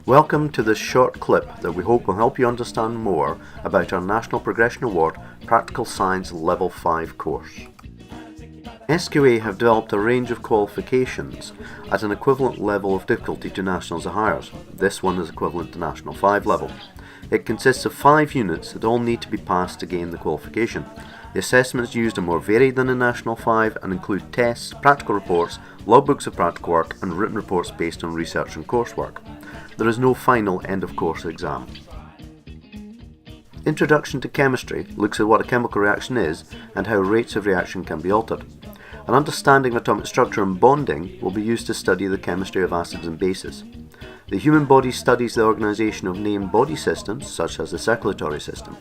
Welcome to this short clip that we hope will help you understand more about our National Progression Award Practical Science Level 5 course. SQA have developed a range of qualifications at an equivalent level of difficulty to Nationals Hires. This one is equivalent to National 5 level. It consists of 5 units that all need to be passed to gain the qualification. The assessments used are more varied than in National 5 and include tests, practical reports, logbooks of practical work and written reports based on research and coursework. There is no final end of course exam. Introduction to Chemistry looks at what a chemical reaction is and how rates of reaction can be altered. An understanding of atomic structure and bonding will be used to study the chemistry of acids and bases. The human body studies the organisation of named body systems, such as the circulatory system.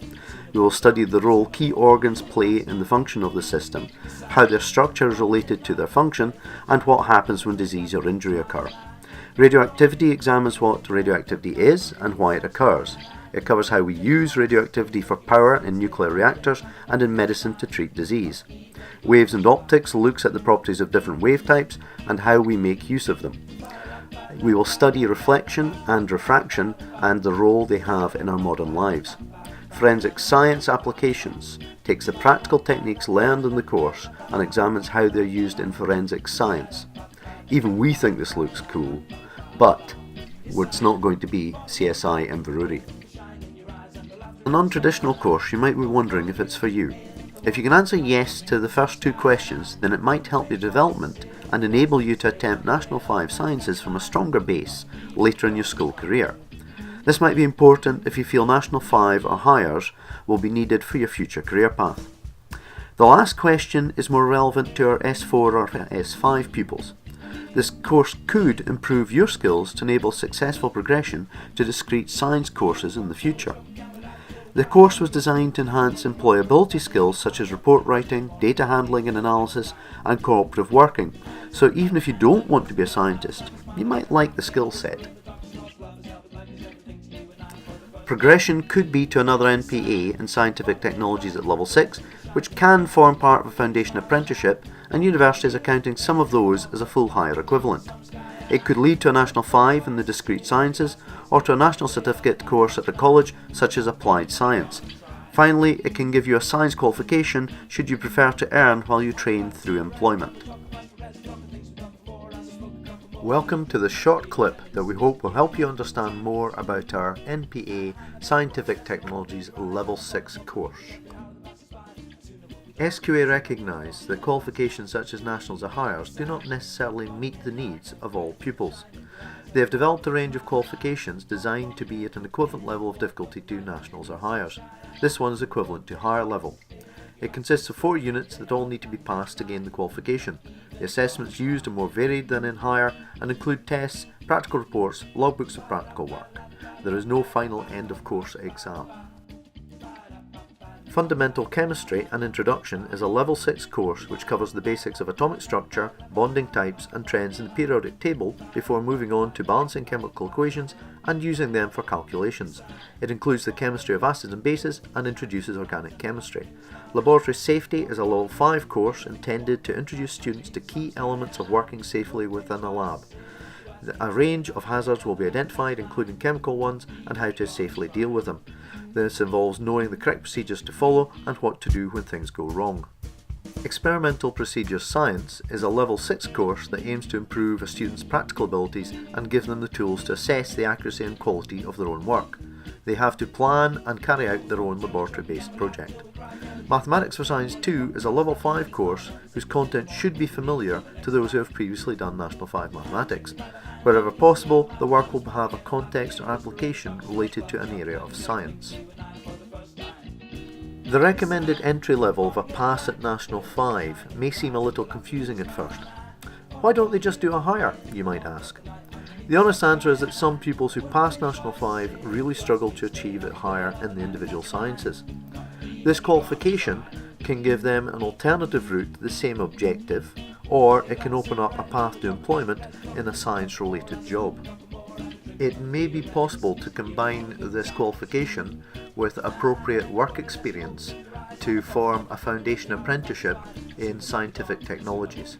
We will study the role key organs play in the function of the system, how their structure is related to their function, and what happens when disease or injury occur. Radioactivity examines what radioactivity is and why it occurs. It covers how we use radioactivity for power in nuclear reactors and in medicine to treat disease. Waves and Optics looks at the properties of different wave types and how we make use of them. We will study reflection and refraction and the role they have in our modern lives. Forensic Science Applications takes the practical techniques learned in the course and examines how they're used in forensic science. Even we think this looks cool, but it's not going to be CSI Inverurie. A non-traditional course, you might be wondering if it's for you. If you can answer yes to the first 2 questions, then it might help your development and enable you to attempt National 5 Sciences from a stronger base later in your school career. This might be important if you feel National 5 or Hires will be needed for your future career path. The last question is more relevant to our S4 or S5 pupils. This course could improve your skills to enable successful progression to discrete science courses in the future. The course was designed to enhance employability skills such as report writing, data handling and analysis, and cooperative working, so even if you don't want to be a scientist, you might like the skill set. Progression could be to another NPA in scientific technologies at level 6, which can form part of a foundation apprenticeship, and universities are counting some of those as a full hire equivalent. It could lead to a National 5 in the discrete sciences, or to a National Certificate course at a college such as Applied Science. Finally, it can give you a science qualification should you prefer to earn while you train through employment. Welcome to this short clip that we hope will help you understand more about our NPA Scientific Technologies Level 6 course. SQA recognise that qualifications such as Nationals or Hires do not necessarily meet the needs of all pupils. They have developed a range of qualifications designed to be at an equivalent level of difficulty to Nationals or Hires. This one is equivalent to Higher level. It consists of 4 units that all need to be passed to gain the qualification. The assessments used are more varied than in Higher and include tests, practical reports, logbooks of practical work. There is no final end of course exam. Fundamental Chemistry and Introduction is a Level 6 course which covers the basics of atomic structure, bonding types and trends in the periodic table before moving on to balancing chemical equations and using them for calculations. It includes the chemistry of acids and bases and introduces organic chemistry. Laboratory Safety is a Level 5 course intended to introduce students to key elements of working safely within a lab. A range of hazards will be identified, including chemical ones, and how to safely deal with them. This involves knowing the correct procedures to follow and what to do when things go wrong. Experimental Procedures Science is a Level 6 course that aims to improve a student's practical abilities and give them the tools to assess the accuracy and quality of their own work. They have to plan and carry out their own laboratory-based project. Mathematics for Science 2 is a Level 5 course whose content should be familiar to those who have previously done National 5 Mathematics. Wherever possible, the work will have a context or application related to an area of science. The recommended entry level of a pass at National 5 may seem a little confusing at first. Why don't they just do a Higher, you might ask? The honest answer is that some pupils who pass National 5 really struggle to achieve it higher in the individual sciences. This qualification can give them an alternative route to the same objective, or it can open up a path to employment in a science-related job. It may be possible to combine this qualification with appropriate work experience to form a foundation apprenticeship in scientific technologies.